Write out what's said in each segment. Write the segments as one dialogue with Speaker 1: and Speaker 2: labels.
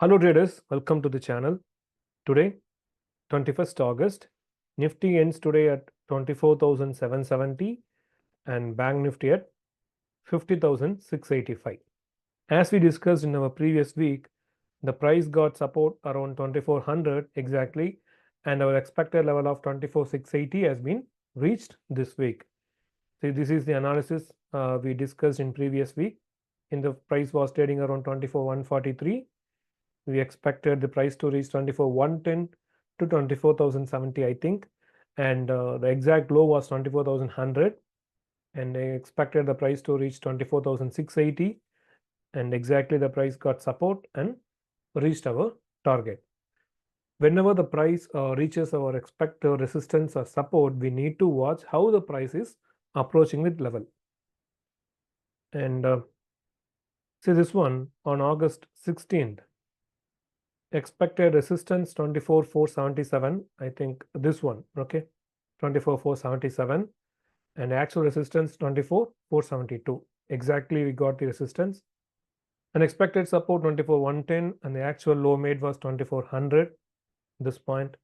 Speaker 1: Hello traders, welcome to the channel. Today, 21st August, Nifty ends today at 24,770 and Banknifty at 50,685. As we discussed in our previous week, the price got support around 2400 exactly, and our expected level of 24,680 has been reached this week. See, this is the analysis we discussed in previous week. In the price was trading around 24,143. We expected the price to reach 24,110 to 24,070, I think, and the exact low was 24,100, and I expected the price to reach 24,680, and exactly the price got support and reached our target. Whenever the price reaches our expected resistance or support, we need to watch how the price is approaching the level. And see this one on August 16th. Expected resistance 24,477. I think this one, okay, 24,477, and actual resistance 24,472. Exactly, we got the resistance. And expected support 24,110, and the actual low made was 2400. This point,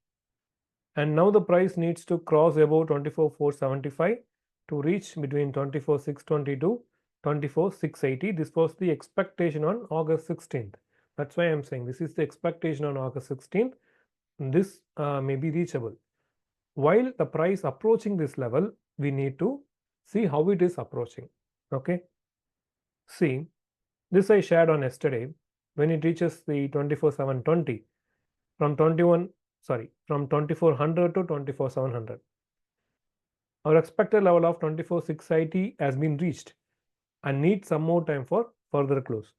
Speaker 1: and now the price needs to cross above 24,475 to reach between 24,620 to 24,680. This was the expectation on August 16th. That's why I'm saying this is the expectation on August 16th. This may be reachable. While the price approaching this level, we need to see how it is approaching. Okay. See, this I shared on yesterday. When it reaches the 24,720 from 2400 to 24,700. Our expected level of 24,680 has been reached and needs some more time for further close.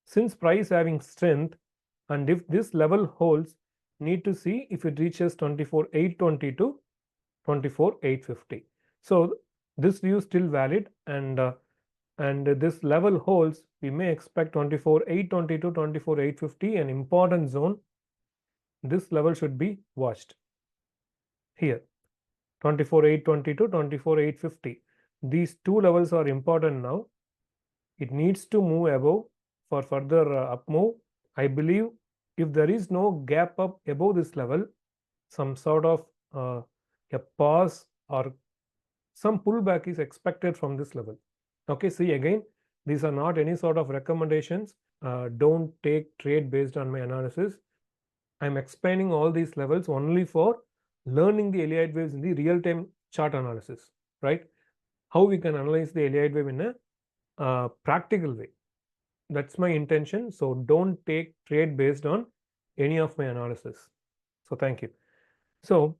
Speaker 1: Since price having strength, and if this level holds, need to see if it reaches 24,820 to 24,850. So this view is still valid, and this level holds, we may expect 24,820 to 24,850, an important zone. This level should be watched here, 24,820 to 24,850. These two levels are important now. It needs to move above for further up move. I believe if there is no gap up above this level, some sort of a pause or some pullback is expected from this level. Okay, see again, these are not any sort of recommendations. Don't take trade based on my analysis. I'm explaining all these levels only for learning the Elliott waves in the real-time chart analysis, right? How we can analyze the Elliott wave in a practical way. That's my intention. So don't take trade based on any of my analysis. So thank you. So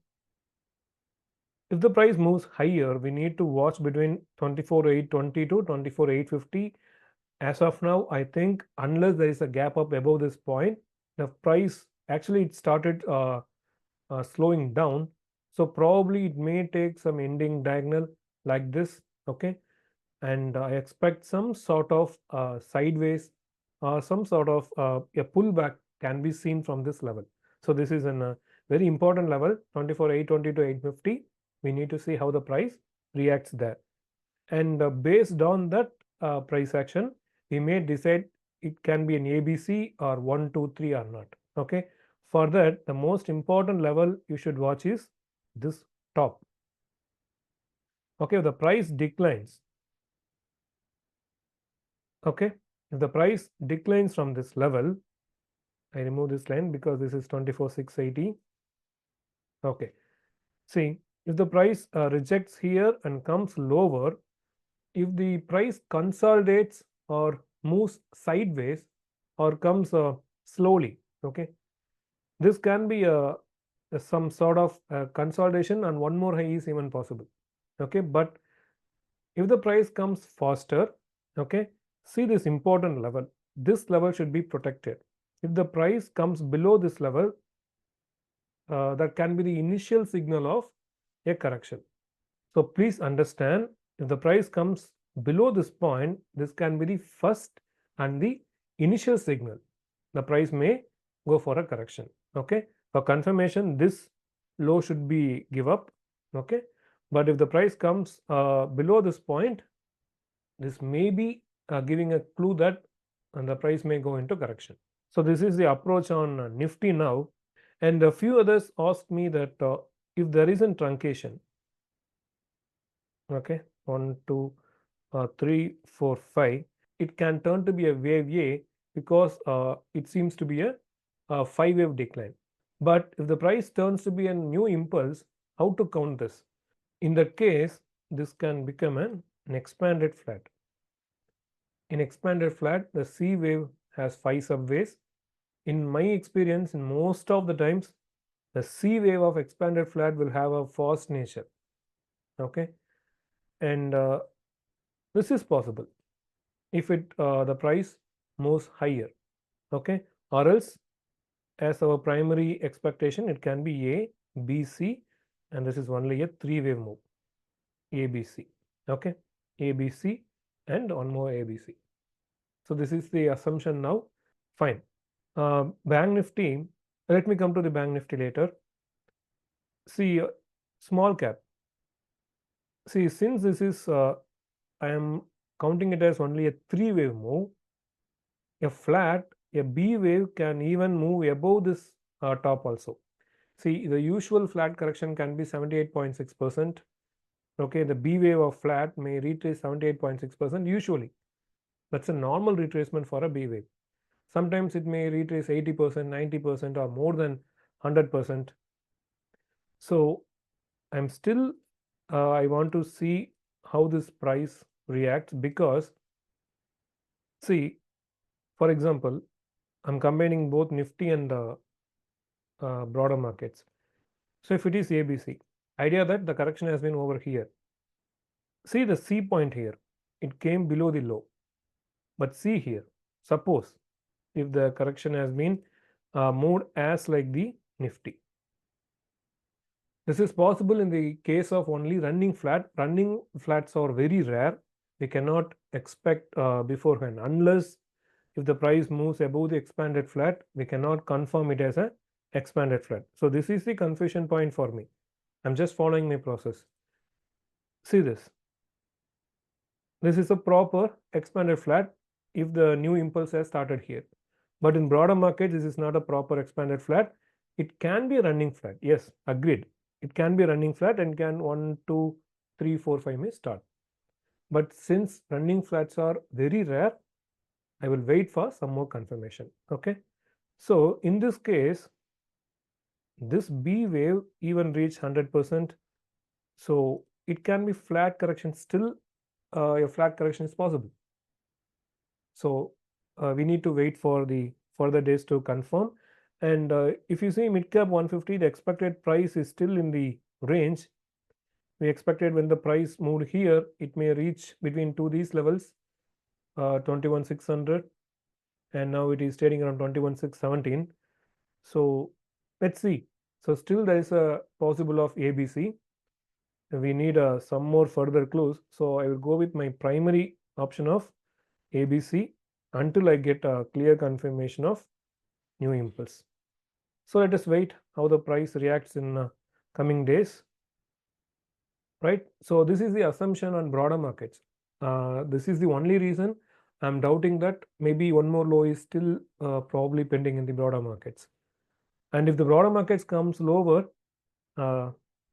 Speaker 1: if the price moves higher, we need to watch between 24,820 to 24,850. As of now, I think unless there is a gap up above this point, the price actually it started slowing down. So probably it may take some ending diagonal like this, okay? And I expect some sort of sideways or some sort of a pullback can be seen from this level. So this is a very important level, 24,820 to 850. We need to see how the price reacts there. And based on that price action, we may decide it can be an ABC or 1, 2, 3 or not. Okay. For that, the most important level you should watch is this top. Okay, if the price declines. Okay, if the price declines from this level, I remove this line because this is 24,680. Okay, see, if the price rejects here and comes lower, if the price consolidates or moves sideways or comes slowly, okay, this can be some sort of consolidation, and one more high is even possible. Okay, but if the price comes faster, okay, see this important level. This level should be protected. If the price comes below this level, that can be the initial signal of a correction. So please understand, if the price comes below this point, this can be the first and the initial signal. The price may go for a correction. Okay, for confirmation, this low should be give up. Okay, but if the price comes below this point, this may be giving a clue that the price may go into correction. So this is the approach on Nifty now. And a few others asked me that if there isn't truncation, okay, 1, 2, 3, 4, 5, it can turn to be a wave A because it seems to be a 5-wave decline. But if the price turns to be a new impulse, how to count this? In that case, this can become an expanded flat. In expanded flat, the C wave has 5 subways. In my experience, in most of the times, the C wave of expanded flat will have a fast nature. Okay, and this is possible if the price moves higher. Okay, or else as our primary expectation, it can be A, B, C, and this is only a 3-wave move. A, B, C. Okay, A, B, C, and one more A, B, C. So this is the assumption now. Fine. Banknifty. Let me come to the Banknifty later. See, small cap. See, since this is, I am counting it as only a 3-wave move. A flat, a B wave can even move above this top also. See, the usual flat correction can be 78.6%. Okay, the B wave of flat may retrace 78.6% usually. That's a normal retracement for a B wave. Sometimes it may retrace 80%, 90%, or more than 100%. So I'm still, I want to see how this price reacts because, see, for example, I'm combining both Nifty and broader markets. So if it is ABC, idea that the correction has been over here. See the C point here, it came below the low. But see here, suppose if the correction has been moved as like the Nifty. This is possible in the case of only running flat. Running flats are very rare. We cannot expect beforehand unless if the price moves above the expanded flat, we cannot confirm it as a expanded flat. So this is the confusion point for me. I'm just following my process. See this. This is a proper expanded flat if the new impulse has started here. But in broader market, this is not a proper expanded flat. It can be a running flat. Yes, agreed. It can be running flat and can 1, 2, 3, 4, 5 may start. But since running flats are very rare, I will wait for some more confirmation. Okay. So in this case, this B wave even reached 100%. So it can be flat correction still. A flat correction is possible. So we need to wait for the further days to confirm. And if you see Midcap 150, the expected price is still in the range. We expected when the price moved here, it may reach between these levels, 21,600, and now it is trading around 21,617. So let's see. So still there is a possible of ABC. We need some more further clues. So I will go with my primary option of ABC until I get a clear confirmation of new impulse. So let us wait how the price reacts in coming days. Right. So this is the assumption on broader markets. This is the only reason I'm doubting that maybe one more low is still probably pending in the broader markets. And if the broader markets comes lower,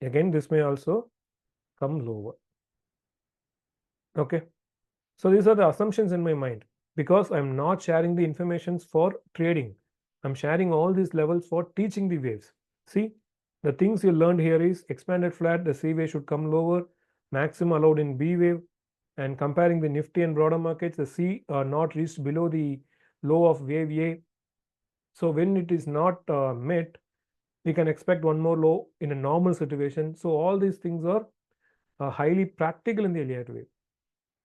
Speaker 1: again this may also come lower. Okay. So these are the assumptions in my mind because I'm not sharing the informations for trading. I'm sharing all these levels for teaching the waves. See, the things you learned here is expanded flat, the C wave should come lower, maximum allowed in B wave, and comparing the Nifty and broader markets, the C are not reached below the low of wave A. So when it is not met, we can expect one more low in a normal situation. So all these things are highly practical in the Elliott wave.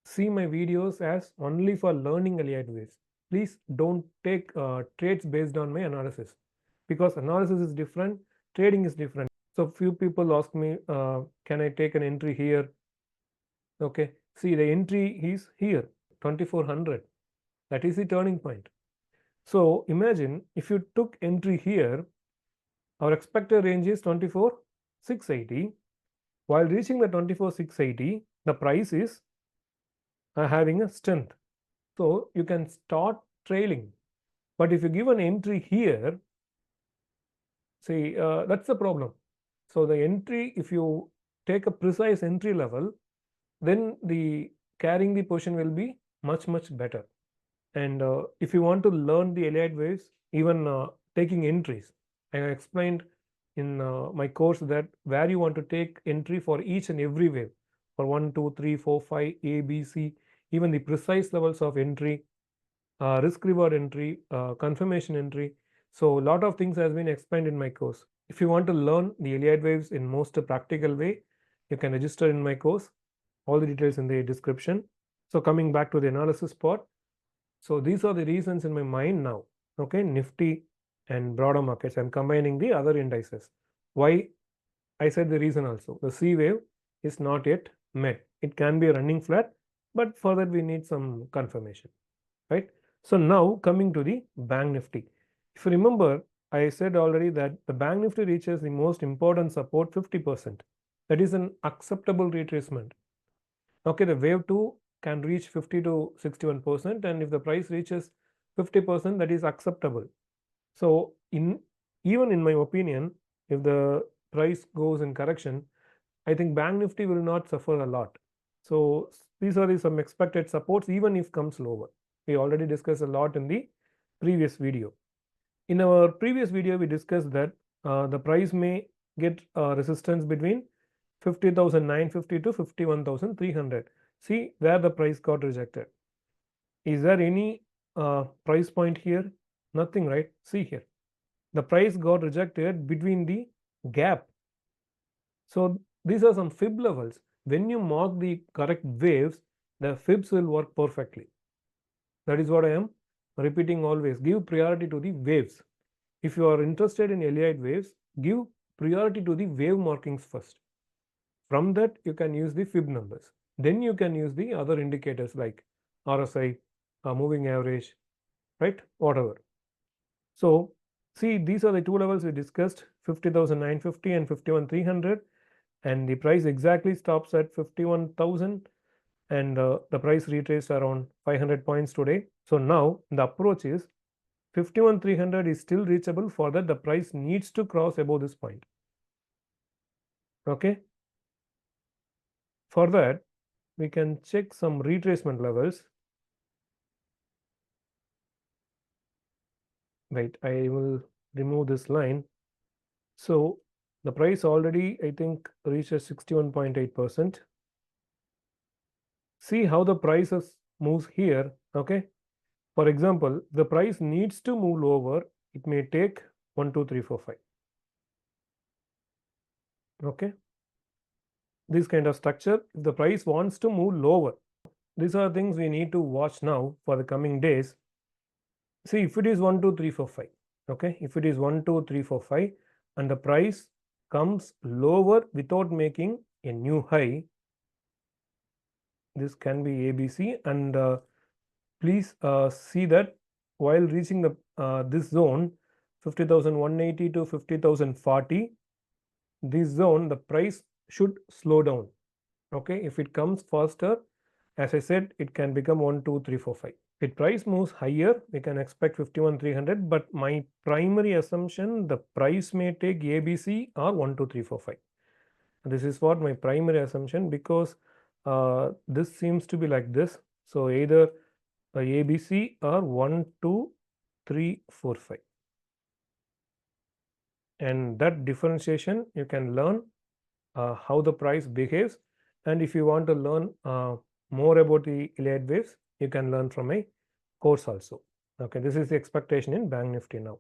Speaker 1: See my videos as only for learning Elliott waves. Please don't take trades based on my analysis because analysis is different, trading is different. So few people ask me, can I take an entry here? Okay, see the entry is here, 2400. That is the turning point. So imagine if you took entry here, our expected range is 24,680. While reaching the 24,680, the price is having a strength. So you can start trailing. But if you give an entry here, see, that's the problem. So the entry, if you take a precise entry level, then the carrying the position will be much better. And if you want to learn the Elliott waves, even taking entries, I explained in my course that where you want to take entry for each and every wave, for 1, 2, 3, 4, 5, A, B, C, even the precise levels of entry, risk reward entry, confirmation entry. So a lot of things has been explained in my course. If you want to learn the Elliott waves in most practical way, you can register in my course. All the details in the description. So coming back to the analysis part. So these are the reasons in my mind now. Okay, Nifty and broader markets. I'm combining the other indices. Why? I said the reason also. The C wave is not yet met. It can be running flat, but for that we need some confirmation, right? So now coming to the Bank Nifty. If you remember, I said already that the Bank Nifty reaches the most important support 50%. That is an acceptable retracement. Okay, the wave 2 can reach 50 to 61%, and if the price reaches 50%, that is acceptable. So even in my opinion, if the price goes in correction, I think Bank Nifty will not suffer a lot. So these are some expected supports even if comes lower. We already discussed a lot in the previous video. In our previous video, we discussed that the price may get resistance between 50,950 to 51,300. See where the price got rejected. Is there any price point here? Nothing, right? See here. The price got rejected between the gap. So these are some fib levels. When you mark the correct waves, the fibs will work perfectly. That is what I am repeating always. Give priority to the waves. If you are interested in Elliott waves, give priority to the wave markings first. From that, you can use the fib numbers. Then you can use the other indicators like RSI, moving average, right? Whatever. So see, these are the two levels we discussed, 50,950 and 51,300, and the price exactly stops at 51,000, and the price retraced around 500 points today. So now the approach is 51,300 is still reachable. For that, the price needs to cross above this point. Okay. For that, we can check some retracement levels. Wait, I will remove this line. So the price already, I think, reaches 61.8%. See how the prices moves here. Okay. For example, the price needs to move lower. It may take 1, 2, 3, 4, 5. Okay. This kind of structure, if the price wants to move lower, these are things we need to watch now for the coming days. See, if it is 1, 2, 3, 4, 5. Okay. If it is 1, 2, 3, 4, 5 and the price comes lower without making a new high, this can be ABC, and please see that while reaching the this zone 50,180 to 50,040, this zone the price should slow down. Okay, if it comes faster, as I said, it can become 1, 2, 3, 4, 5. If price moves higher, we can expect 51,300, but my primary assumption, the price may take ABC or 1, 2, 3, 4, 5. This is what my primary assumption, because this seems to be like this. So either ABC or 1, 2, 3, 4, 5. And that differentiation you can learn how the price behaves. And if you want to learn more about the Elliott waves, you can learn from a course also. Okay, this is the expectation in Bank Nifty now.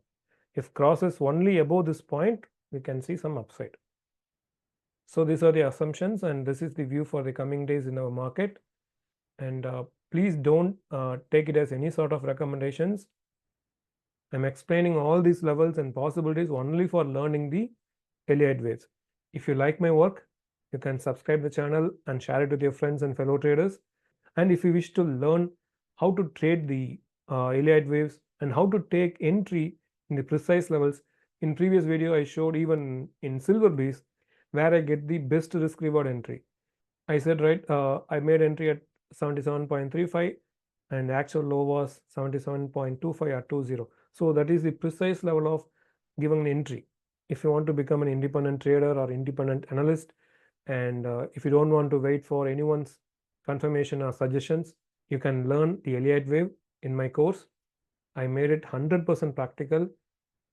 Speaker 1: If crosses only above this point, we can see some upside. So these are the assumptions, and this is the view for the coming days in our market. And please don't take it as any sort of recommendations. I'm explaining all these levels and possibilities only for learning the Elliott waves. If you like my work, you can subscribe the channel and share it with your friends and fellow traders. And if you wish to learn how to trade the Elliott waves and how to take entry in the precise levels, in previous video I showed even in silver bees where I get the best risk reward entry. I said, right, I made entry at 77.35 and the actual low was 77.25 or 20. So that is the precise level of giving an entry. If you want to become an independent trader or independent analyst, and if you don't want to wait for anyone's confirmation or suggestions, you can learn the Elliott Wave in my course. I made it 100% practical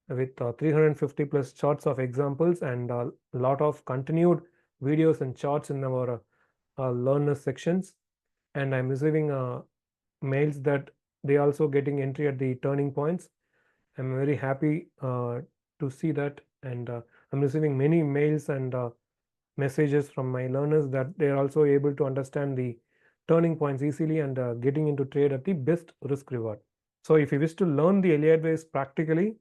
Speaker 1: with 350 plus charts of examples and a lot of continued videos and charts in our learner sections. And I'm receiving mails that they also getting entry at the turning points. I'm very happy to see that, and I'm receiving many mails and messages from my learners that they are also able to understand the turning points easily and getting into trade at the best risk reward. So if you wish to learn the Elliott Waves practically,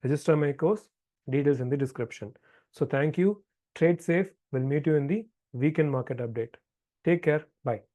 Speaker 1: register my course, details in the description. So thank you, trade safe, we'll meet you in the weekend market update. Take care, bye.